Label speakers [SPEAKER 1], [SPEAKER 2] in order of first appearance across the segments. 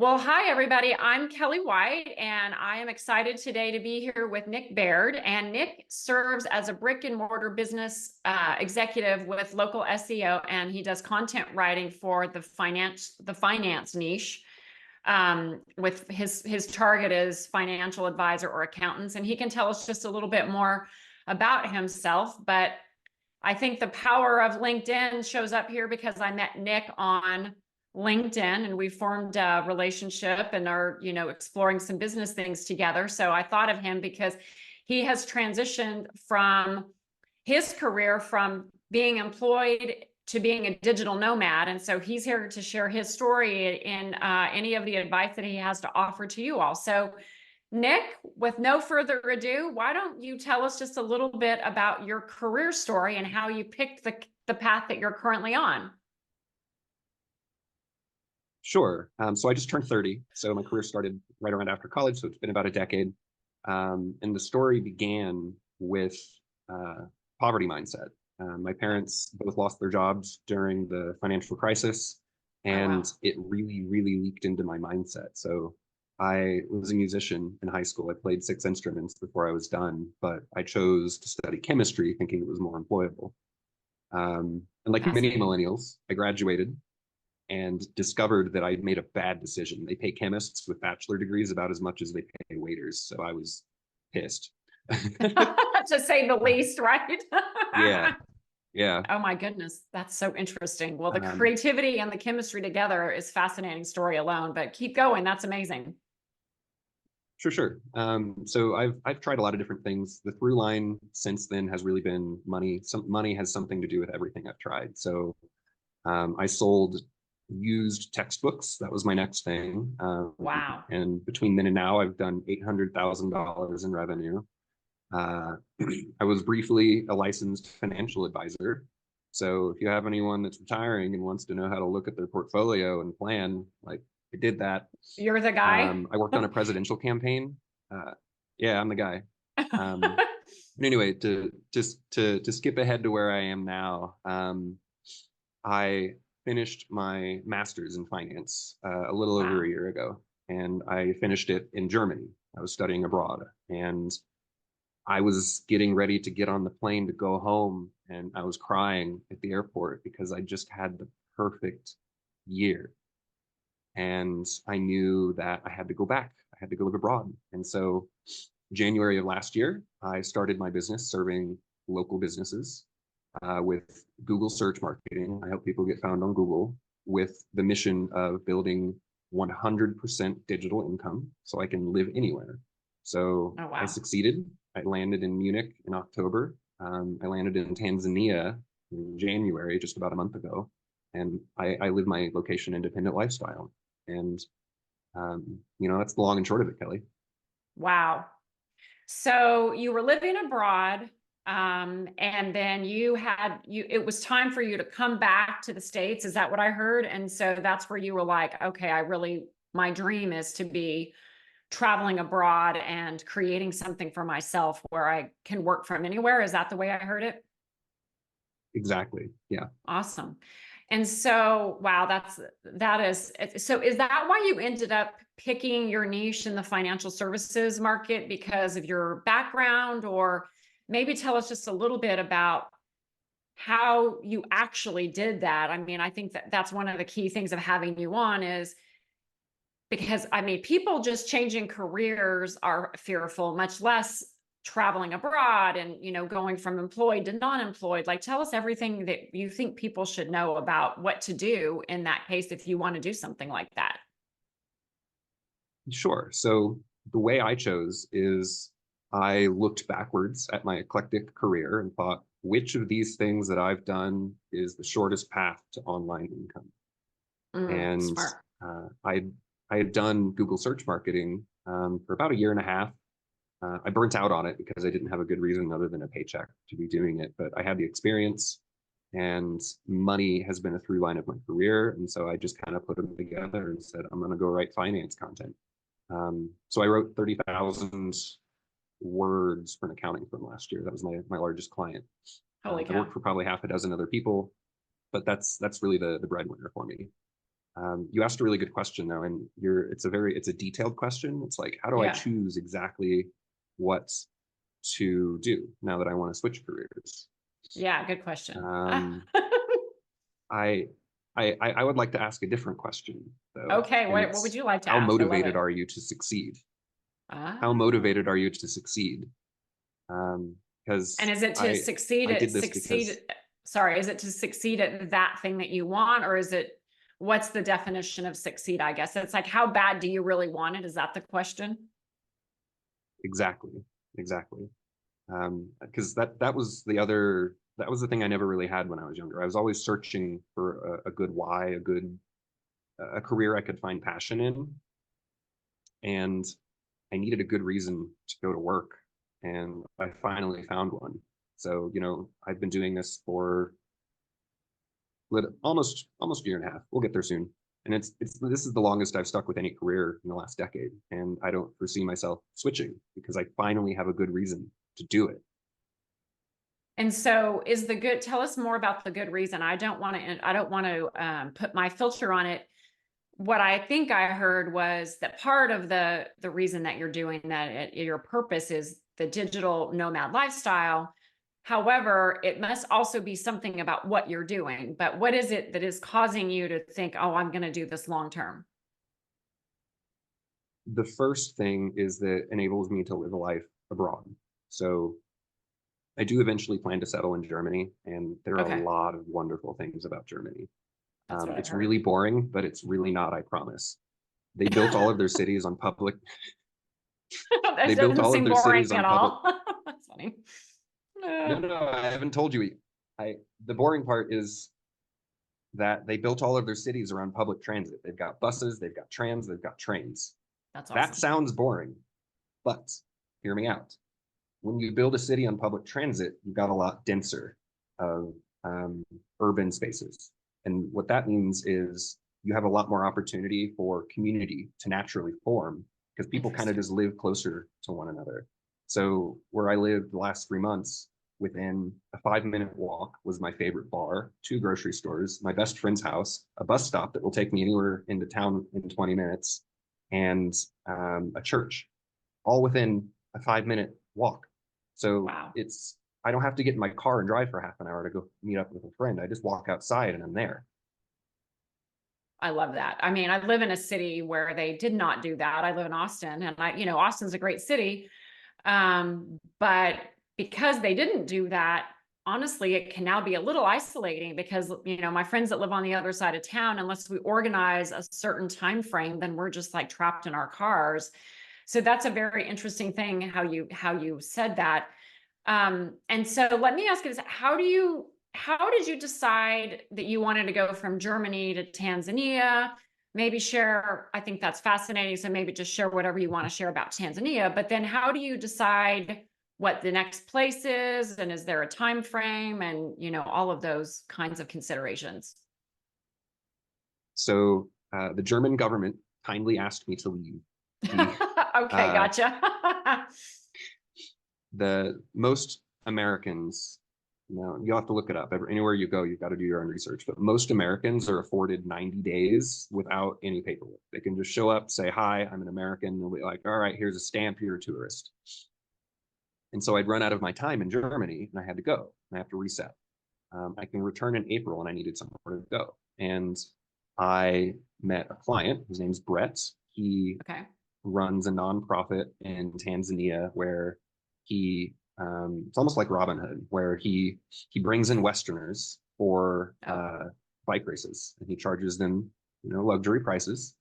[SPEAKER 1] Well, hi, everybody. I'm Kelly White, and I am excited today to be here with Nick Baird. And Nick serves as a brick and mortar business executive with local SEO, and he does content writing for the finance niche. With his target is financial advisor or accountants, and he can tell us just a little bit more about himself. But I think the power of LinkedIn shows up here because I met Nick on LinkedIn and we formed a relationship and are, exploring some business things together. So I thought of him because he has transitioned from his career from being employed to being a digital nomad. And so he's here to share his story and any of the advice that he has to offer to you all. So Nick, with no further ado, why don't you tell us just a little bit about your career story and how you picked the path that you're currently on?
[SPEAKER 2] Sure. So I just turned 30. So my career started right around after college. So it's been about a decade. And the story began with poverty mindset. My parents both lost their jobs during the financial crisis,
[SPEAKER 1] Oh,
[SPEAKER 2] and
[SPEAKER 1] wow.
[SPEAKER 2] it really, really leaked into my mindset. So I was a musician in high school. I played 6 instruments before I was done, but I chose to study chemistry thinking it was more employable. And like many
[SPEAKER 1] Fascinating.
[SPEAKER 2] millennials, I graduated and discovered that I'd made a bad decision. They pay chemists with bachelor degrees about as much as they pay waiters. So I was pissed.
[SPEAKER 1] To say the least, right?
[SPEAKER 2] Yeah, yeah.
[SPEAKER 1] Oh my goodness, that's so interesting. Well, the
[SPEAKER 2] Um,
[SPEAKER 1] creativity and the chemistry together is fascinating story alone, but keep going. That's amazing.
[SPEAKER 2] sure. So I've tried a lot of different things. The through line since then has really been money. Some money has something to do with everything I've tried. So I sold used textbooks. That was my next thing.
[SPEAKER 1] Wow.
[SPEAKER 2] And between then and now, I've done $800,000 in revenue. Uh, I was briefly a licensed financial advisor. So if you have anyone that's retiring and wants to know how to look at their portfolio and plan, like I did that.
[SPEAKER 1] You're the guy?
[SPEAKER 2] I worked on a presidential campaign. Uh, yeah, I'm the guy. But anyway, to skip ahead to where I am now, I finished my master's in finance a little over a
[SPEAKER 1] Wow.
[SPEAKER 2] year ago, and I finished it in Germany. I was studying abroad, and I was getting ready to get on the plane to go home, and I was crying at the airport because I just had the perfect year. And I knew that I had to go back. I had to go live abroad. And so, January of last year, I started my business serving local businesses with Google search marketing. I help people get found on Google with the mission of building 100% digital income so I can live anywhere. So
[SPEAKER 1] Oh,
[SPEAKER 2] I
[SPEAKER 1] wow.
[SPEAKER 2] succeeded. I landed in Munich in October. I landed in Tanzania in January, just about a month ago. And I live my location independent lifestyle. And, that's the long and short of it, Kelly.
[SPEAKER 1] Wow. So you were living abroad, and then it was time for you to come back to the States. Is that what I heard? And so that's where you were like, okay, my dream is to be traveling abroad and creating something for myself where I can work from anywhere. Is that the way I heard it?
[SPEAKER 2] Exactly. Yeah.
[SPEAKER 1] Awesome. And so, wow, so is that why you ended up picking your niche in the financial services market because of your background? Or maybe tell us just a little bit about how you actually did that. I mean, I think that that's one of the key things of having you on is because I mean, people just changing careers are fearful, much less traveling abroad and going from employed to non-employed. Like, tell us everything that you think people should know about what to do in that case if you want to do something like that.
[SPEAKER 2] Sure. So the way I chose is I looked backwards at my eclectic career and thought, which of these things that I've done is the shortest path to online income? And
[SPEAKER 1] Smart.
[SPEAKER 2] uh, I I had done Google search marketing for about a year and a half. I burnt out on it because I didn't have a good reason other than a paycheck to be doing it, but I had the experience and money has been a through line of my career. And so I just kind of put them together and said, I'm going to go write finance content. So I wrote 30,000 words for an accounting firm last year. That was my largest client.
[SPEAKER 1] Holy
[SPEAKER 2] I
[SPEAKER 1] cow.
[SPEAKER 2] worked for probably half a dozen other people, but that's really the breadwinner for me. You asked a really good question though, and it's a detailed question. It's like, how do I
[SPEAKER 1] Yeah.
[SPEAKER 2] choose exactly what to do now that I want to switch careers?
[SPEAKER 1] Yeah, good question.
[SPEAKER 2] Um, I, I would like to ask a different question though,
[SPEAKER 1] Okay,
[SPEAKER 2] and
[SPEAKER 1] what would
[SPEAKER 2] it's
[SPEAKER 1] you like to
[SPEAKER 2] how
[SPEAKER 1] ask? I love
[SPEAKER 2] motivated
[SPEAKER 1] it.
[SPEAKER 2] are you to succeed? How
[SPEAKER 1] Ah.
[SPEAKER 2] motivated are you to succeed?
[SPEAKER 1] And
[SPEAKER 2] Because
[SPEAKER 1] is it to succeed
[SPEAKER 2] I
[SPEAKER 1] at
[SPEAKER 2] did this because
[SPEAKER 1] sorry, is it to succeed at that thing that you want, or is it what's the definition of succeed? I guess it's like, how bad do you really want it? Is that the question?
[SPEAKER 2] exactly, exactly. Because that was the thing I never really had when I was younger. I was always searching for a good why, a career I could find passion in, and I needed a good reason to go to work, and I finally found one. So, I've been doing this for almost a year and a half. We'll get there soon. And this is the longest I've stuck with any career in the last decade. And I don't foresee myself switching because I finally have a good reason to do it.
[SPEAKER 1] And so tell us more about the good reason. I don't want to put my filter on it. What I think I heard was that part of the reason that you're doing that, your purpose is the digital nomad lifestyle. However, it must also be something about what you're doing. But what is it that is causing you to think, oh, I'm going to do this long term?
[SPEAKER 2] The first thing is that it enables me to live a life abroad. So I do eventually plan to settle in Germany, and there are a
[SPEAKER 1] Okay,
[SPEAKER 2] lot of wonderful things about Germany.
[SPEAKER 1] that's what I've
[SPEAKER 2] It's
[SPEAKER 1] heard.
[SPEAKER 2] really boring, but it's really not, I promise. They built all of their cities on public.
[SPEAKER 1] That
[SPEAKER 2] They built
[SPEAKER 1] doesn't
[SPEAKER 2] all of
[SPEAKER 1] seem
[SPEAKER 2] their
[SPEAKER 1] boring
[SPEAKER 2] cities on
[SPEAKER 1] at
[SPEAKER 2] public.
[SPEAKER 1] all. That's funny.
[SPEAKER 2] No, no, I haven't told you. The boring part is that they built all of their cities around public transit. They've got buses, they've got trams, they've got trains.
[SPEAKER 1] That's
[SPEAKER 2] That
[SPEAKER 1] awesome.
[SPEAKER 2] sounds boring, but hear me out. When you build a city on public transit, you've got a lot denser of urban spaces. And what that means is you have a lot more opportunity for community to naturally form because people kind of
[SPEAKER 1] Interesting.
[SPEAKER 2] just live closer to one another. So where I lived the last 3 months, within a 5-minute walk was my favorite bar, 2 grocery stores, my best friend's house, a bus stop that will take me anywhere into town in 20 minutes, and a church, all within a 5-minute walk. So
[SPEAKER 1] Wow.
[SPEAKER 2] I don't have to get in my car and drive for half an hour to go meet up with a friend. I just walk outside and I'm there.
[SPEAKER 1] I love that. I mean, I live in a city where they did not do that. I live in Austin, and Austin's a great city. But because they didn't do that, honestly, it can now be a little isolating because, my friends that live on the other side of town, unless we organize a certain time frame, then we're just like trapped in our cars. So that's a very interesting thing how you said that. And so let me ask you this: how did you decide that you wanted to go from Germany to Tanzania? Maybe share, I think that's fascinating. So maybe just share whatever you want to share about Tanzania. But then how do you decide what the next place is? And is there a time frame and all of those kinds of considerations?
[SPEAKER 2] So the German government kindly asked me to leave. The
[SPEAKER 1] Okay,
[SPEAKER 2] uh,
[SPEAKER 1] gotcha.
[SPEAKER 2] the most Americans, you'll have to look it up. Anywhere you go, you've got to do your own research. But most Americans are afforded 90 days without any paperwork. They can just show up, say, "Hi, I'm an American." They'll be like, "All right, here's a stamp. You're a tourist." And so I'd run out of my time in Germany and I had to go. I have to reset. I can return in April and I needed somewhere to go. And I met a client. His name's Brett. He
[SPEAKER 1] Okay.
[SPEAKER 2] runs a nonprofit in Tanzania where it's almost like Robin Hood, where he brings in Westerners for
[SPEAKER 1] Oh,
[SPEAKER 2] bike races and he charges them, luxury prices.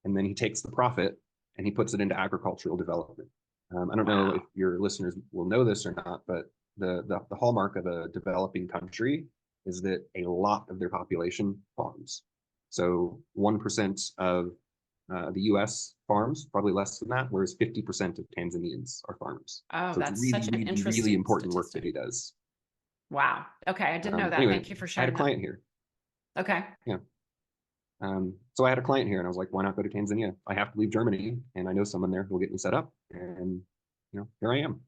[SPEAKER 2] And then he takes the profit and he puts it into agricultural development. I don't know if
[SPEAKER 1] wow.
[SPEAKER 2] your listeners will know this or not, but the hallmark of a developing country is that a lot of their population farms. So 1% of the U.S. farms, probably less than that, whereas 50% of Tanzanians are farmers.
[SPEAKER 1] Oh,
[SPEAKER 2] So it's
[SPEAKER 1] that's
[SPEAKER 2] really,
[SPEAKER 1] such an
[SPEAKER 2] really, really
[SPEAKER 1] interesting
[SPEAKER 2] important work that
[SPEAKER 1] statistic.
[SPEAKER 2] he does.
[SPEAKER 1] Wow. Okay, I didn't know that.
[SPEAKER 2] Anyway,
[SPEAKER 1] Thank you for
[SPEAKER 2] I had a
[SPEAKER 1] sharing that.
[SPEAKER 2] client here.
[SPEAKER 1] Okay.
[SPEAKER 2] Yeah. So I had a client here, and I was like, "Why not go to Tanzania? I have to leave Germany, and I know someone there who will get me set up." And here I am.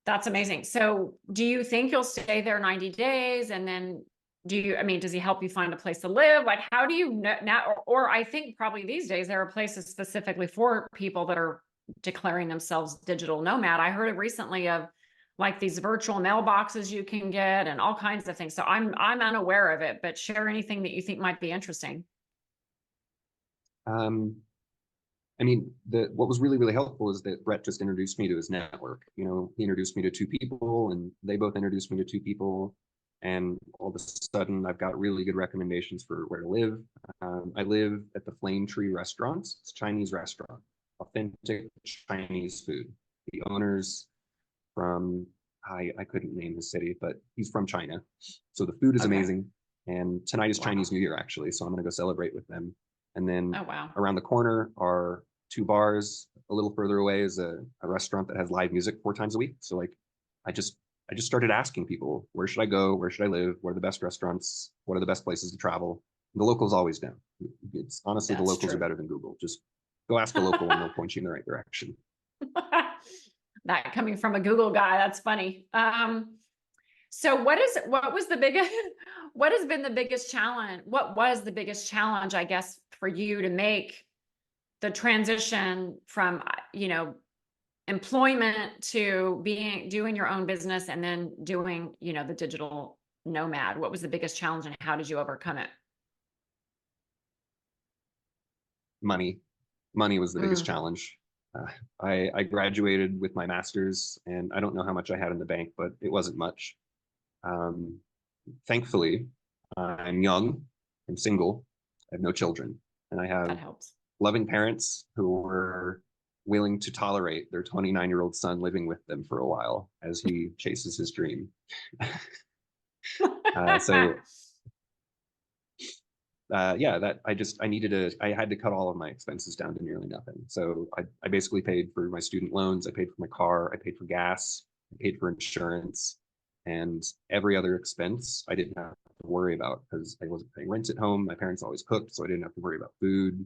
[SPEAKER 1] That's amazing. So, do you think you'll stay there 90 days and then I mean, does he help you find a place to live? Like, how do you know now? Or I think probably these days there are places specifically for people that are declaring themselves digital nomad. I heard recently of like these virtual mailboxes you can get and all kinds of things. So I'm unaware of it, but share anything that you think might be interesting.
[SPEAKER 2] Um, I mean, what was really, really helpful is that Brett just introduced me to his network. You know, he introduced me to two people, and they both introduced me to two people. And all of a sudden, I've got really good recommendations for where to live. I live at the Flame Tree Restaurants. It's a Chinese restaurant, authentic Chinese food. The owner's from, I couldn't name his city, but he's from China. So the food is
[SPEAKER 1] Okay.
[SPEAKER 2] amazing. And tonight is
[SPEAKER 1] Wow.
[SPEAKER 2] Chinese New Year, actually. So I'm going to go celebrate with them. And then
[SPEAKER 1] Oh, wow.
[SPEAKER 2] around the corner are two bars. A little further away is a restaurant that has live music 4 times a week. So like, I just I just started asking people, where should I go? Where should I live? What are the best restaurants? What are the best places to travel? And the locals always know. It's honestly, the
[SPEAKER 1] That's
[SPEAKER 2] locals are
[SPEAKER 1] true.
[SPEAKER 2] better than Google. Just go ask a local and they'll point you in the right direction.
[SPEAKER 1] That coming from a Google guy, that's funny. So what was the biggest, what has been the biggest challenge? What was the biggest challenge, I guess, for you to make the transition from, employment to doing your own business and then doing, the digital nomad? What was the biggest challenge and how did you overcome it?
[SPEAKER 2] Money. Money was the biggest
[SPEAKER 1] Mm,
[SPEAKER 2] challenge. Uh, I graduated with my master's, and I don't know how much I had in the bank, but it wasn't much. Um, Thankfully, I'm young, I'm single, I have no children, and I have
[SPEAKER 1] that helps.
[SPEAKER 2] loving parents who were willing to tolerate their 29-year-old son living with them for a while as he chases his dream. So yeah, that I had to cut all of my expenses down to nearly nothing. So I basically paid for my student loans, I paid for my car, I paid for gas, I paid for insurance, and every other expense I didn't have to worry about because I wasn't paying rent at home. My parents always cooked, so I didn't have to worry about food.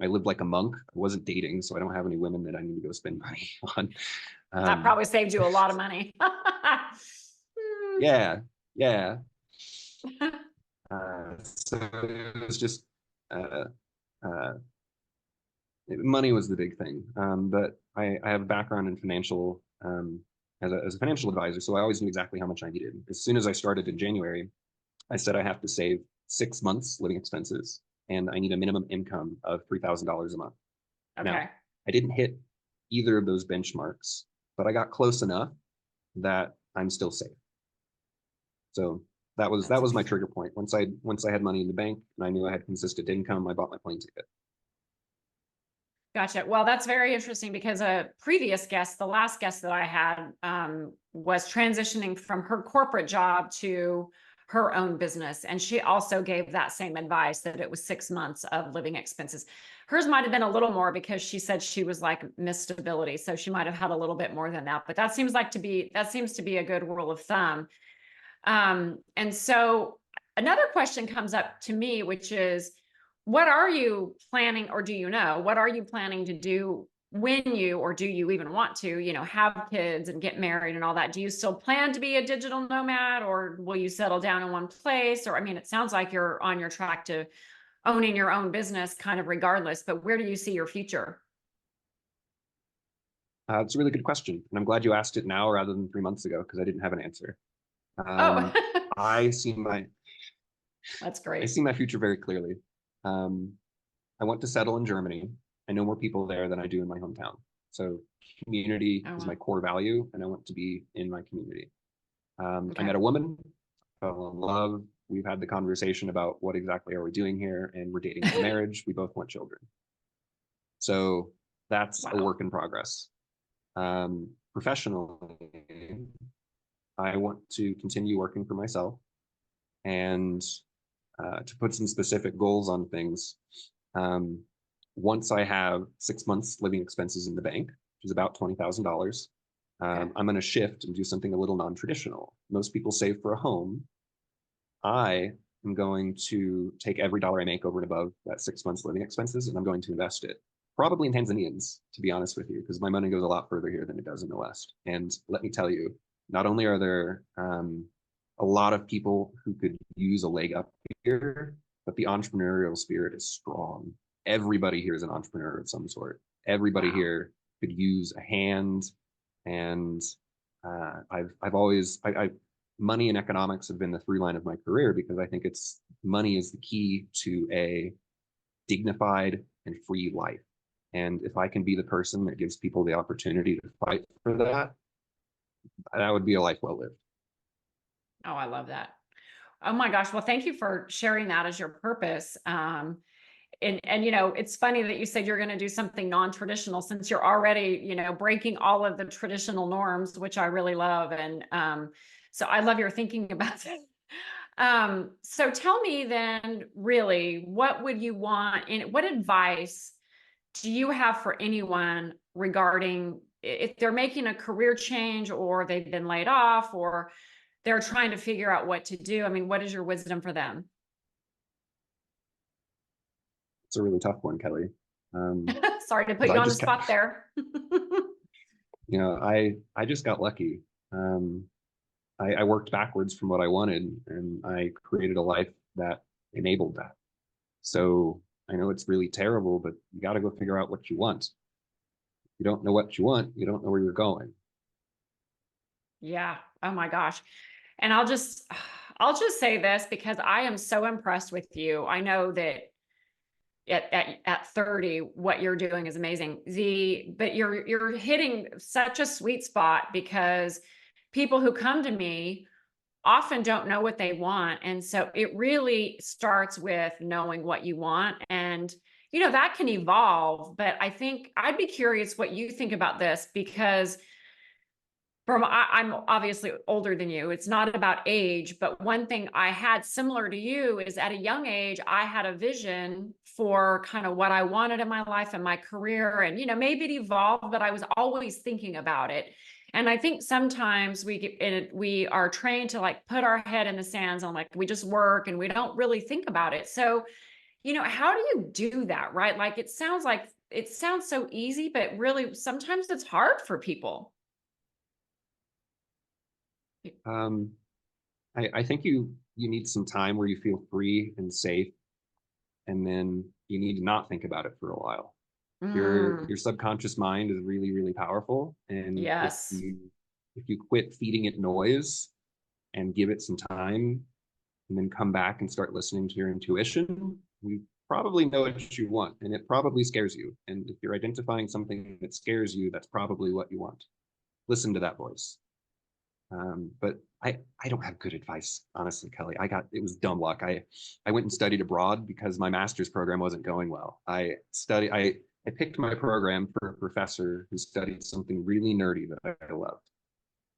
[SPEAKER 2] I lived like a monk. I wasn't dating, so I don't have any women that I need to go spend money on.
[SPEAKER 1] That
[SPEAKER 2] Um,
[SPEAKER 1] probably saved you a lot of money.
[SPEAKER 2] yeah, yeah. So it was just uh, uh, money was the big thing. But I have a background in financial as a financial advisor, so I always knew exactly how much I needed. As soon as I started in January, I said I have to save 6 months living expenses, and I need a minimum income of $3,000 a month. Now,
[SPEAKER 1] Okay.
[SPEAKER 2] I didn't hit either of those benchmarks, but I got close enough that I'm still safe. So that
[SPEAKER 1] That's
[SPEAKER 2] was my
[SPEAKER 1] interesting.
[SPEAKER 2] trigger point. Once I had money in the bank and I knew I had consistent income, I bought my plane ticket.
[SPEAKER 1] Gotcha. Well, that's very interesting because a previous guest, the last guest that I had, was transitioning from her corporate job to her own business. And she also gave that same advice that it was 6 months of living expenses. Hers might have been a little more because she said she was like missed stability. So she might have had a little bit more than that. But that seems to be a good rule of thumb. And so another question comes up to me, which is, what are you planning, or do you know, what are you planning to do when you, or do you even want to, have kids and get married and all that? Do you still plan to be a digital nomad, or will you settle down in one place? Or, I mean, it sounds like you're on your track to owning your own business kind of regardless, but where do you see your future?
[SPEAKER 2] It's a really good question, and I'm glad you asked it now rather than 3 months ago because I didn't have an answer.
[SPEAKER 1] Oh,
[SPEAKER 2] Um, I see my
[SPEAKER 1] that's
[SPEAKER 2] I
[SPEAKER 1] great.
[SPEAKER 2] see my future very clearly. Um, I want to settle in Germany. I know more people there than I do in my hometown. So community
[SPEAKER 1] Oh,
[SPEAKER 2] is my
[SPEAKER 1] well,
[SPEAKER 2] core value, and I want to be in my community. I
[SPEAKER 1] okay.
[SPEAKER 2] met a woman, fell in love. We've had the conversation about what exactly are we doing here, and we're dating for marriage. We both want children. So that's a
[SPEAKER 1] Wow.
[SPEAKER 2] work in progress. Professionally, I want to continue working for myself and to put some specific goals on things. Um, Once I have 6 months living expenses in the bank, which is about $20,000,
[SPEAKER 1] Okay.
[SPEAKER 2] I'm going to shift and do something a little non-traditional. Most people save for a home. I am going to take every dollar I make over and above that 6 months living expenses, and I'm going to invest it. Probably in Tanzanians, to be honest with you, because my money goes a lot further here than it does in the West. And let me tell you, not only are there a lot of people who could use a leg up here, but the entrepreneurial spirit is strong. Everybody here is an entrepreneur of some sort. Everybody
[SPEAKER 1] Wow.
[SPEAKER 2] here could use a hand, and I've always money and economics have been the through line of my career because I think it's money is the key to a dignified and free life. And if I can be the person that gives people the opportunity to fight for that, that would be a life well lived.
[SPEAKER 1] Oh, I love that. Oh my gosh. Well, thank you for sharing that as your purpose. And it's funny that you said you're going to do something non-traditional since you're already, breaking all of the traditional norms, which I really love. And so I love your thinking about it. So tell me then, really, what would you want and what advice do you have for anyone regarding if they're making a career change or they've been laid off or they're trying to figure out what to do? I mean, what is your wisdom for them?
[SPEAKER 2] It's a really tough one, Kelly.
[SPEAKER 1] Sorry to put
[SPEAKER 2] 'Cause
[SPEAKER 1] you
[SPEAKER 2] I
[SPEAKER 1] on the
[SPEAKER 2] just,
[SPEAKER 1] spot there.
[SPEAKER 2] I just got lucky. I worked backwards from what I wanted, and I created a life that enabled that. So I know it's really terrible, but you got to go figure out what you want. If you don't know what you want, you don't know where you're going.
[SPEAKER 1] Yeah. Oh my gosh. And I'll just say this because I am so impressed with you. I know that at 30, what you're doing is amazing. But you're hitting such a sweet spot because people who come to me often don't know what they want. And so it really starts with knowing what you want. And that can evolve, but I think I'd be curious what you think about this because I'm obviously older than you. It's not about age, but one thing I had similar to you is at a young age, I had a vision for kind of what I wanted in my life and my career. And, maybe it evolved, but I was always thinking about it. And I think sometimes we are trained to like put our head in the sands and like we just work and we don't really think about it. So, how do you do that, right? Like it sounds so easy, but really sometimes it's hard for people.
[SPEAKER 2] Um, I think you need some time where you feel free and safe, and then you need to not think about it for a while. Your
[SPEAKER 1] Mm,
[SPEAKER 2] subconscious mind is really, really powerful, and
[SPEAKER 1] yes.
[SPEAKER 2] if you quit feeding it noise and give it some time, and then come back and start listening to your intuition, you probably know what you want, and it probably scares you. And if you're identifying something that scares you, that's probably what you want. Listen to that voice. But I don't have good advice, honestly, Kelly. It was dumb luck. I went and studied abroad because my master's program wasn't going well. I picked my program for a professor who studied something really nerdy that I loved.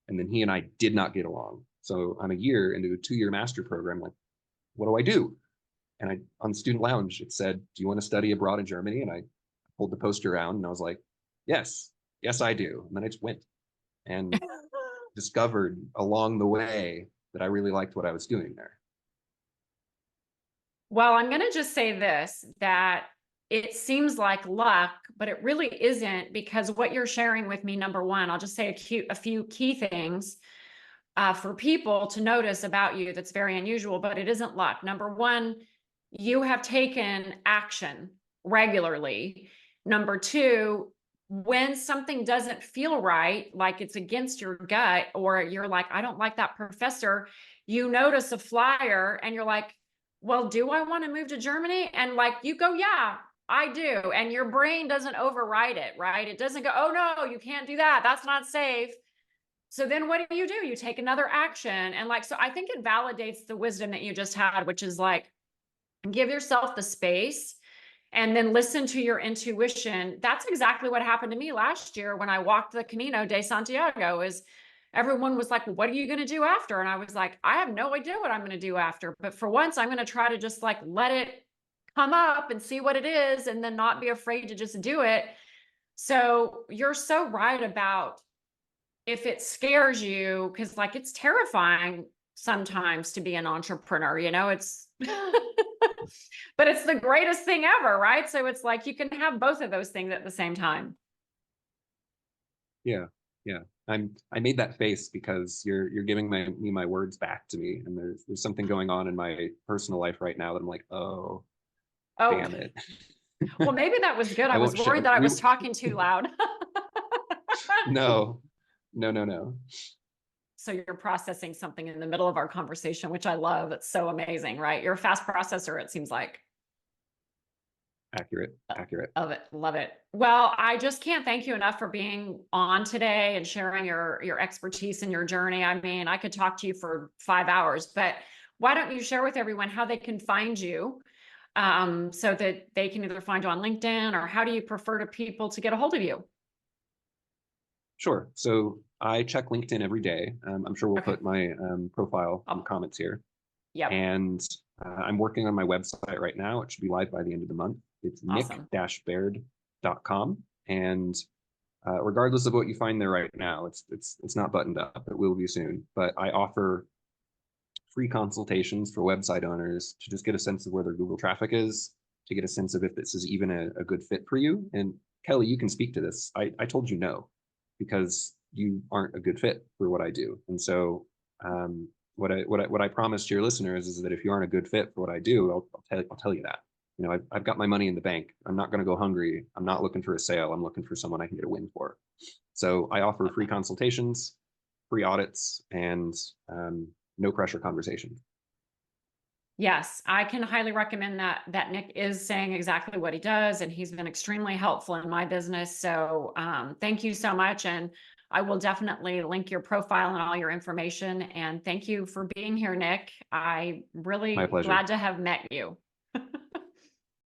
[SPEAKER 2] And then he and I did not get along. So I'm a year into a 2-year master program, like, what do I do? And I on the student lounge, it said, do you want to study abroad in Germany? And I pulled the poster around and I was like, yes, yes, I do. And then I just went and discovered along the way that I really liked what I was doing there.
[SPEAKER 1] Well, I'm going to just say this, that it seems like luck, but it really isn't because what you're sharing with me, number one, I'll just say a few key things for people to notice about you that's very unusual, but it isn't luck. Number one, you have taken action regularly. Number two, when something doesn't feel right, like it's against your gut, or you're like, I don't like that professor, you notice a flyer and you're like, well, do I want to move to Germany? And like you go, yeah, I do. And your brain doesn't override it, right? It doesn't go, oh no, you can't do that. That's not safe. So then what do? You take another action. And like, so I think it validates the wisdom that you just had, which is like, give yourself the space and then listen to your intuition. That's exactly what happened to me last year when I walked the Camino de Santiago is everyone was like, well, what are you going to do after? And I was like, I have no idea what I'm going to do after. But for once, I'm going to try to just like let it come up and see what it is and then not be afraid to just do it. So you're so right about if it scares you, because like it's terrifying sometimes to be an entrepreneur, it's but it's the greatest thing ever, right? So it's like you can have both of those things at the same time.
[SPEAKER 2] Yeah, yeah. I made that face because you're giving me my words back to me, and there's something going on in my personal life right now that I'm like, oh,
[SPEAKER 1] Oh,
[SPEAKER 2] damn it.
[SPEAKER 1] well, maybe that was good. I
[SPEAKER 2] I
[SPEAKER 1] was
[SPEAKER 2] won't share.
[SPEAKER 1] worried that I was talking too loud.
[SPEAKER 2] No, no, no, no.
[SPEAKER 1] So you're processing something in the middle of our conversation, which I love. It's so amazing, right? You're a fast processor, it seems like.
[SPEAKER 2] Accurate, accurate.
[SPEAKER 1] Love it. Love it. Well, I just can't thank you enough for being on today and sharing your expertise and your journey. I mean, I could talk to you for 5 hours, but why don't you share with everyone how they can find you, so that they can either find you on LinkedIn, or how do you prefer to people to get a hold of you?
[SPEAKER 2] Sure. So I check LinkedIn every day. I'm sure we'll
[SPEAKER 1] Okay.
[SPEAKER 2] put my profile in the
[SPEAKER 1] Oh,
[SPEAKER 2] comments here.
[SPEAKER 1] yep.
[SPEAKER 2] And I'm working on my website right now. It should be live by the end of the month. It's
[SPEAKER 1] Awesome.
[SPEAKER 2] nick-baird.com. And regardless of what you find there right now, it's not buttoned up. It will be soon. But I offer free consultations for website owners to just get a sense of where their Google traffic is, to get a sense of if this is even a good fit for you. And Kelly, you can speak to this. I told you no because you aren't a good fit for what I do. And so what I promise to your listeners is that if you aren't a good fit for what I do, I'll tell you that. You know, I've got my money in the bank. I'm not going to go hungry. I'm not looking for a sale. I'm looking for someone I can get a win for. So I offer free consultations, free audits, and no pressure conversation.
[SPEAKER 1] Yes, I can highly recommend that Nick is saying exactly what he does, and he's been extremely helpful in my business. So thank you so much. And I will definitely link your profile and all your information. And thank you for being here, Nick. I
[SPEAKER 2] My
[SPEAKER 1] really
[SPEAKER 2] pleasure.
[SPEAKER 1] glad to have met you.